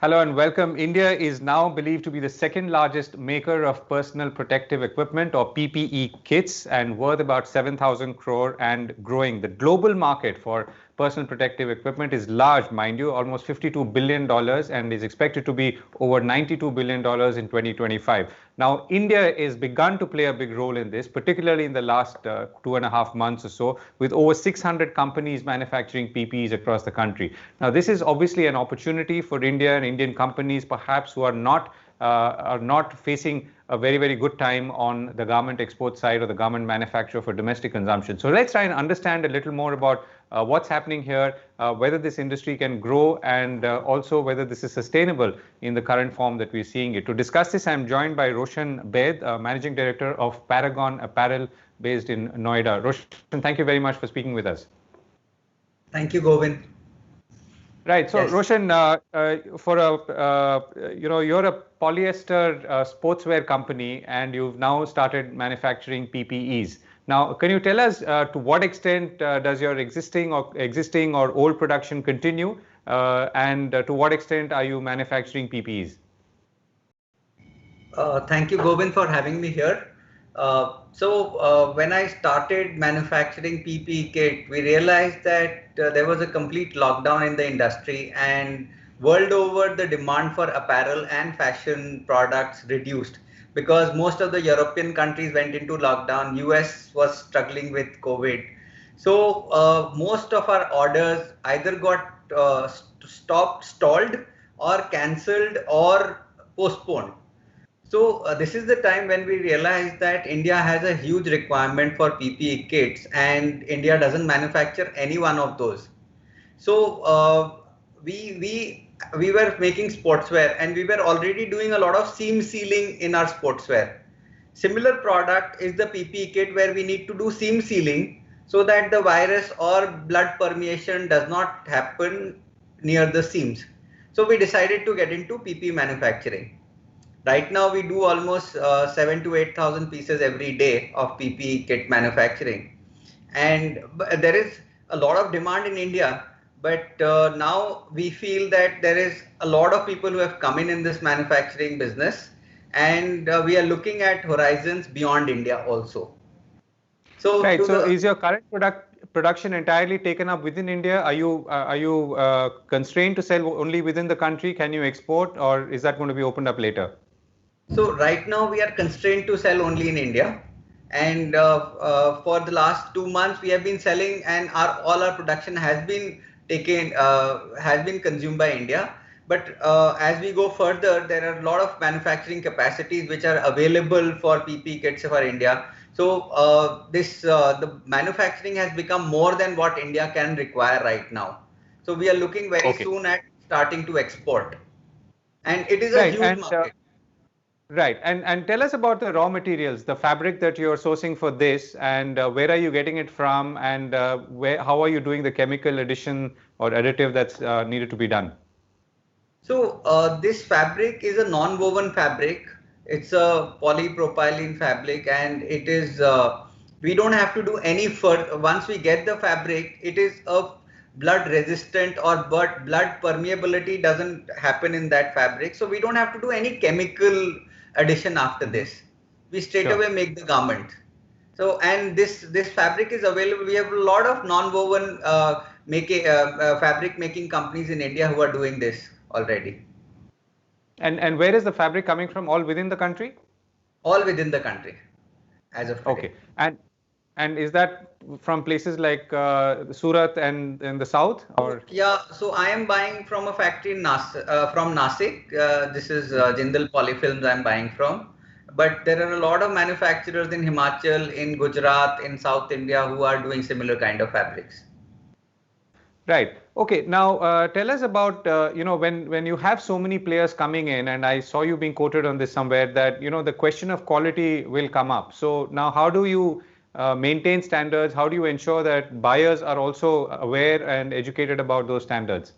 Hello and welcome. India is now believed to be the second largest maker of personal protective equipment or PPE kits and worth about 7,000 crore and growing. The global market for personal protective equipment is large, mind you, almost $52 billion and is expected to be over $92 billion in 2025. Now, India has begun to play a big role in this, particularly in the last 2.5 months or so, with over 600 companies manufacturing PPEs across the country. Now, this is obviously an opportunity for India and Indian companies perhaps who are not facing a very good time on the garment export side or the garment manufacture for domestic consumption. So let's try and understand a little more about what's happening here, whether this industry can grow, and also whether this is sustainable in the current form that we're seeing it. To discuss this, I'm joined by Roshan Baid, Managing Director of Paragon Apparel based in Noida. Roshan, thank you very much for speaking with us. Thank you, Govind. Right. So, yes. Roshan, for you're a polyester sportswear company, and you've now started manufacturing PPEs. Now, can you tell us to what extent does your existing or old production continue, and to what extent are you manufacturing PPEs? Thank you, Govind, for having me here. When I started manufacturing PPE kit, we realized that there was a complete lockdown in the industry, and world over the demand for apparel and fashion products reduced because most of the European countries went into lockdown. US was struggling with COVID. So most of our orders either got stalled or cancelled or postponed. So this is the time when we realized that India has a huge requirement for PPE kits and India doesn't manufacture any one of those. So we were making sportswear and we were already doing a lot of seam sealing in our sportswear. Similar product is the PPE kit where we need to do seam sealing so that the virus or blood permeation does not happen near the seams. So we decided to get into PPE manufacturing. Right now, we do almost 7,000 to 8,000 pieces every day of PPE kit manufacturing. And there is a lot of demand in India, but now we feel that there is a lot of people who have come in this manufacturing business, and we are looking at horizons beyond India also. So, right. So is your current production entirely taken up within India? Are you constrained to sell only within the country? Can you export, or is that going to be opened up later? So right now we are constrained to sell only in India, and for the last 2 months we have been selling, and all our production has been consumed by India. But as we go further, there are a lot of manufacturing capacities which are available for PPE kits for India. So the manufacturing has become more than what India can require right now. So we are looking very soon at starting to export, and it is a huge market. Right. And tell us about the raw materials, the fabric that you're sourcing for this, and where are you getting it from, and how are you doing the chemical addition or additive that's needed to be done? So this fabric is a non-woven fabric. It's a polypropylene fabric, and it is we don't have to do any further. Once we get the fabric, it is a blood resistant or blood permeability doesn't happen in that fabric. So we don't have to do any chemical addition after this. We straight away make the garment. So, and this fabric is available. We have a lot of non-woven fabric making companies in India who are doing this already. And where is the fabric coming from? All within the country? All within the country, as of today. Okay. And is that from places like Surat and in the south, or? Yeah, so I am buying from a factory in from Nasik. This is Jindal Polyfilms I'm buying from. But there are a lot of manufacturers in Himachal, in Gujarat, in South India who are doing similar kind of fabrics. Right. Okay. Now, tell us about, when you have so many players coming in, and I saw you being quoted on this somewhere, that, the question of quality will come up. So now how do you maintain standards? How do you ensure that buyers are also aware and educated about those standards?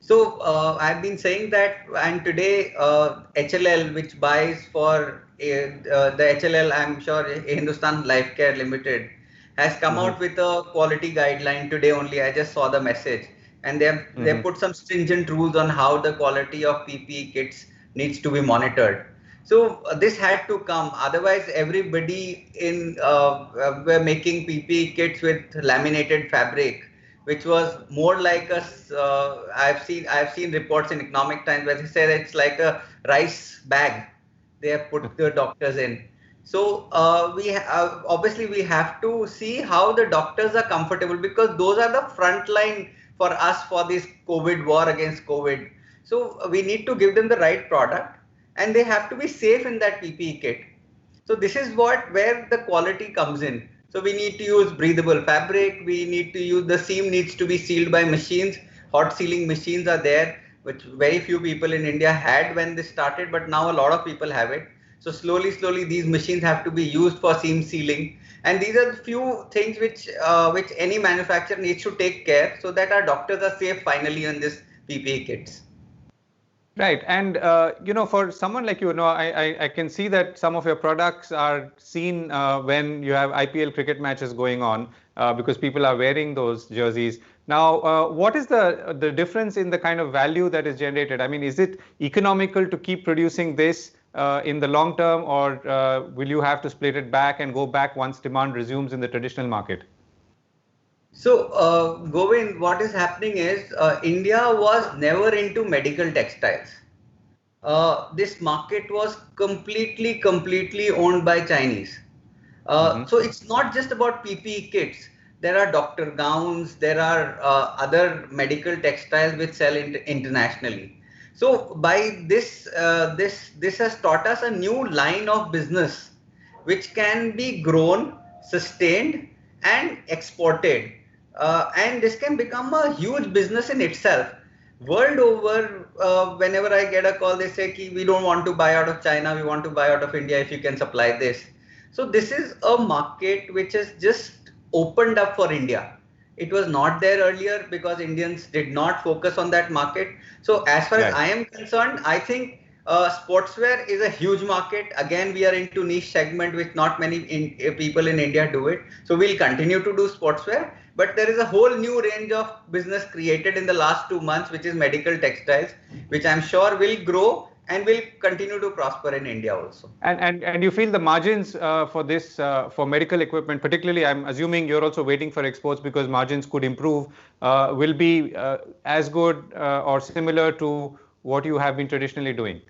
So I've been saying that, and today HLL, which buys for the HLL, I'm sure Hindustan Lifecare Limited, has come out with a quality guideline today only. I just saw the message, and they put some stringent rules on how the quality of PPE kits needs to be monitored. So this had to come. Otherwise, everybody in were making PPE kits with laminated fabric, which was more like a. I've seen reports in Economic Times where they say that it's like a rice bag they have put the doctors in. So obviously we have to see how the doctors are comfortable, because those are the front line for us for this COVID war against COVID. So we need to give them the right product, and they have to be safe in that PPE kit. So this is where the quality comes in. So we need to use breathable fabric. We need to use, the seam needs to be sealed by machines. Hot sealing machines are there, which very few people in India had when this started, but now a lot of people have it. So slowly, these machines have to be used for seam sealing. And these are the few things which any manufacturer needs to take care, so that our doctors are safe finally on this PPE kits. Right. And, for someone like you, I can see that some of your products are seen when you have IPL cricket matches going on, because people are wearing those jerseys. Now, what is the difference in the kind of value that is generated? I mean, is it economical to keep producing this in the long term, or will you have to split it back and go back once demand resumes in the traditional market? So, Govind, what is happening is India was never into medical textiles. This market was completely owned by Chinese. So it's not just about PPE kits. There are doctor gowns, there are other medical textiles which sell internationally. So by this has taught us a new line of business which can be grown, sustained, and exported. And this can become a huge business in itself. World over, whenever I get a call, they say, Ki, we don't want to buy out of China, we want to buy out of India if you can supply this. So this is a market which has just opened up for India. It was not there earlier because Indians did not focus on that market. So as far as I am concerned, I think sportswear is a huge market. Again, we are into niche segment which not many people in India do it. So we'll continue to do sportswear. But there is a whole new range of business created in the last 2 months, which is medical textiles, which I'm sure will grow and will continue to prosper in India also. And you feel the margins for this, for medical equipment, particularly, I'm assuming you're also waiting for exports because margins could improve, will be as good or similar to what you have been traditionally doing?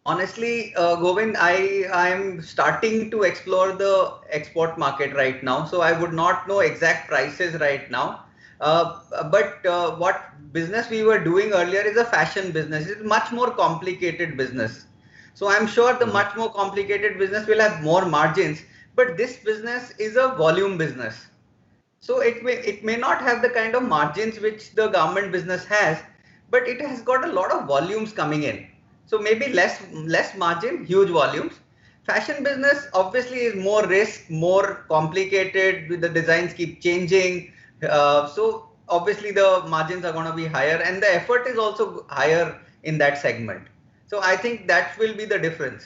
Honestly, Govind, I'm starting to explore the export market right now. So I would not know exact prices right now. But what business we were doing earlier is a fashion business. It's much more complicated business. So I'm sure the much more complicated business will have more margins. But this business is a volume business. So it may not have the kind of margins which the government business has, but it has got a lot of volumes coming in. So maybe less margin, huge volumes. Fashion business obviously is more risk, more complicated. The designs keep changing. So obviously the margins are going to be higher, and the effort is also higher in that segment. So I think that will be the difference.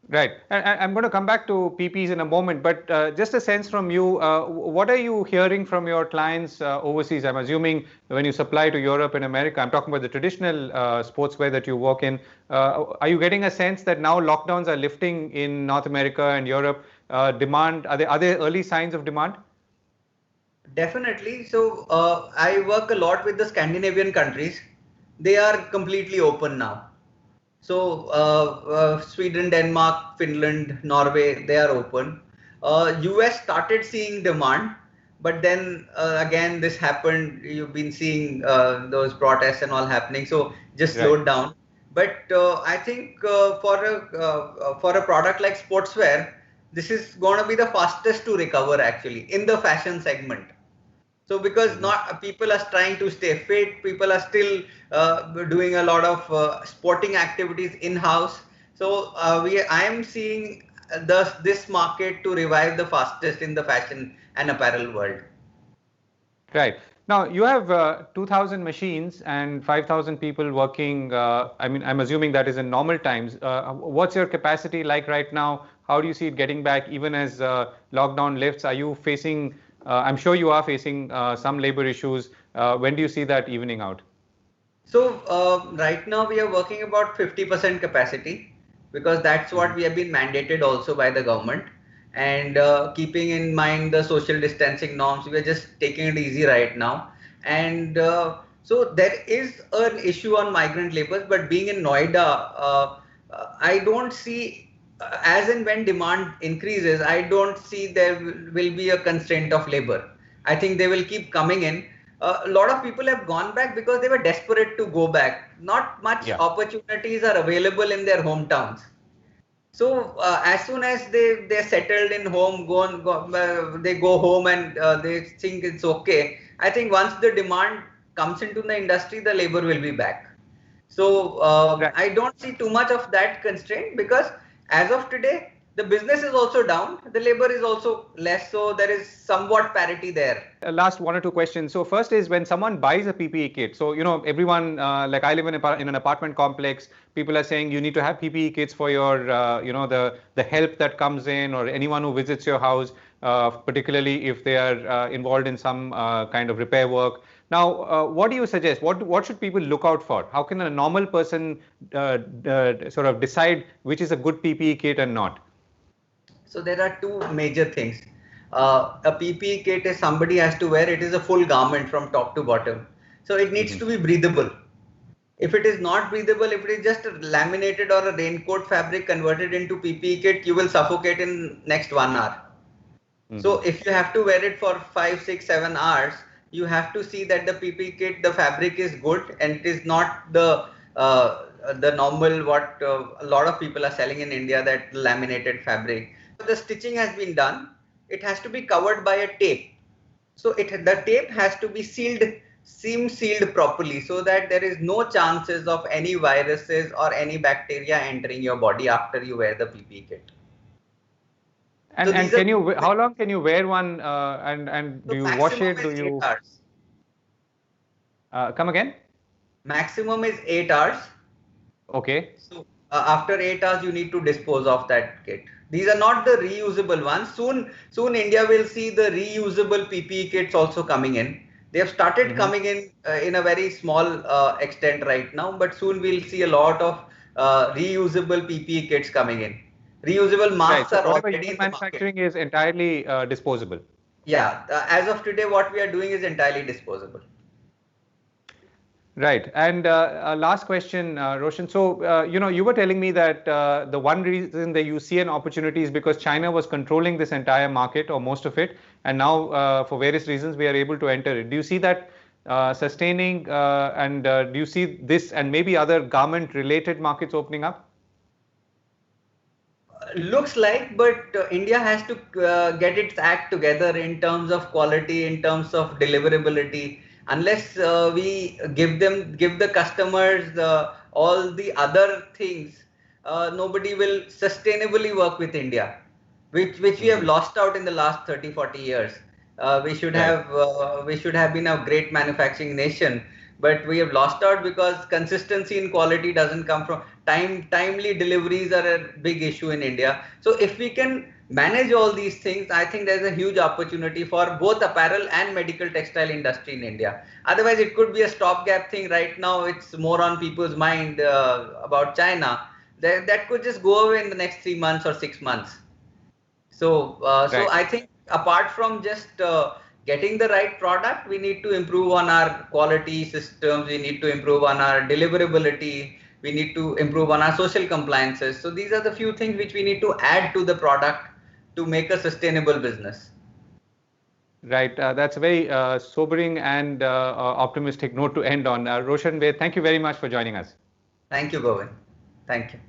Right. And I'm going to come back to PPs in a moment, but just a sense from you, what are you hearing from your clients overseas? I'm assuming when you supply to Europe and America, I'm talking about the traditional sportswear that you work in. Are you getting a sense that now lockdowns are lifting in North America and Europe? Demand, are there early signs of demand? Definitely. So I work a lot with the Scandinavian countries. They are completely open now. So Sweden, Denmark, Finland, Norway, they are open. US started seeing demand, but then again this happened. You've been seeing those protests and all happening, so just slowed down. But I think for a product like sportswear, this is going to be the fastest to recover actually in the fashion segment. So because not people are trying to stay fit, people are still doing a lot of sporting activities in-house. So I am seeing this market to revive the fastest in the fashion and apparel world. Right. Now you have 2,000 machines and 5,000 people working. I mean, I'm assuming that is in normal times. What's your capacity like right now? How do you see it getting back even as lockdown lifts? Are you facing I'm sure you are facing some labor issues. When do you see that evening out? So right now we are working about 50% capacity, because that's what we have been mandated also by the government. And keeping in mind the social distancing norms, we are just taking it easy right now. And so there is an issue on migrant labors, but being in Noida, I don't see, as and when demand increases, I don't see there will be a constraint of labor. I think they will keep coming in. A lot of people have gone back because they were desperate to go back. Not much opportunities are available in their hometowns. So as soon as they're settled in home, they go home and they think it's okay. I think once the demand comes into the industry, the labor will be back. So I don't see too much of that constraint, because as of today, the business is also down, the labor is also less, so there is somewhat parity there. Last one or two questions. So first is, when someone buys a PPE kit, so everyone, like I live in an apartment complex, people are saying you need to have PPE kits for your the help that comes in, or anyone who visits your house, particularly if they are involved in some kind of repair work. Now, what do you suggest? What should people look out for? How can a normal person sort of decide which is a good PPE kit and not? So there are two major things. A PPE kit is somebody has to wear. It is a full garment from top to bottom. So it needs to be breathable. If it is not breathable, if it is just a laminated or a raincoat fabric converted into PPE kit, you will suffocate in next 1 hour. So if you have to wear it for 5, 6, 7 hours, you have to see that the PPE kit, the fabric is good, and it is not the normal what a lot of people are selling in India, that laminated fabric. The stitching has been done. It has to be covered by a tape. So the tape has to be sealed, seam sealed properly, so that there is no chances of any viruses or any bacteria entering your body after you wear the PPE kit. And, so and how long can you wear one, and do you wash it? Do you? 8 hours. Come again? Maximum is 8 hours. Okay. So after 8 hours, you need to dispose of that kit. These are not the reusable ones. Soon India will see the reusable PPE kits also coming in. They have started coming in a very small extent right now, but soon we'll see a lot of reusable PPE kits coming in. Reusable masks are already in the manufacturing is entirely disposable. Yeah, as of today, what we are doing is entirely disposable. Right. And last question, Roshan. So, you were telling me that the one reason that you see an opportunity is because China was controlling this entire market, or most of it, and now for various reasons we are able to enter it. Do you see that sustaining, and do you see this and maybe other garment-related markets opening up? Looks like, but India has to get its act together in terms of quality, in terms of deliverability. Unless we give the customers all the other things, nobody will sustainably work with India, which we have lost out in the last 30-40 years. We should have been a great manufacturing nation, but we have lost out because consistency in quality doesn't come from timely deliveries are a big issue in India. So if we can manage all these things, I think there's a huge opportunity for both apparel and medical textile industry in India. Otherwise, it could be a stopgap thing. Right now, it's more on people's mind about China. That could just go away in the next 3 months or 6 months. So I think apart from just getting the right product, we need to improve on our quality systems. We need to improve on our deliverability. We need to improve on our social compliances. So these are the few things which we need to add to the product to make a sustainable business. Right. That's a very sobering and optimistic note to end on. Roshan Baid, thank you very much for joining us. Thank you, Govind. Thank you.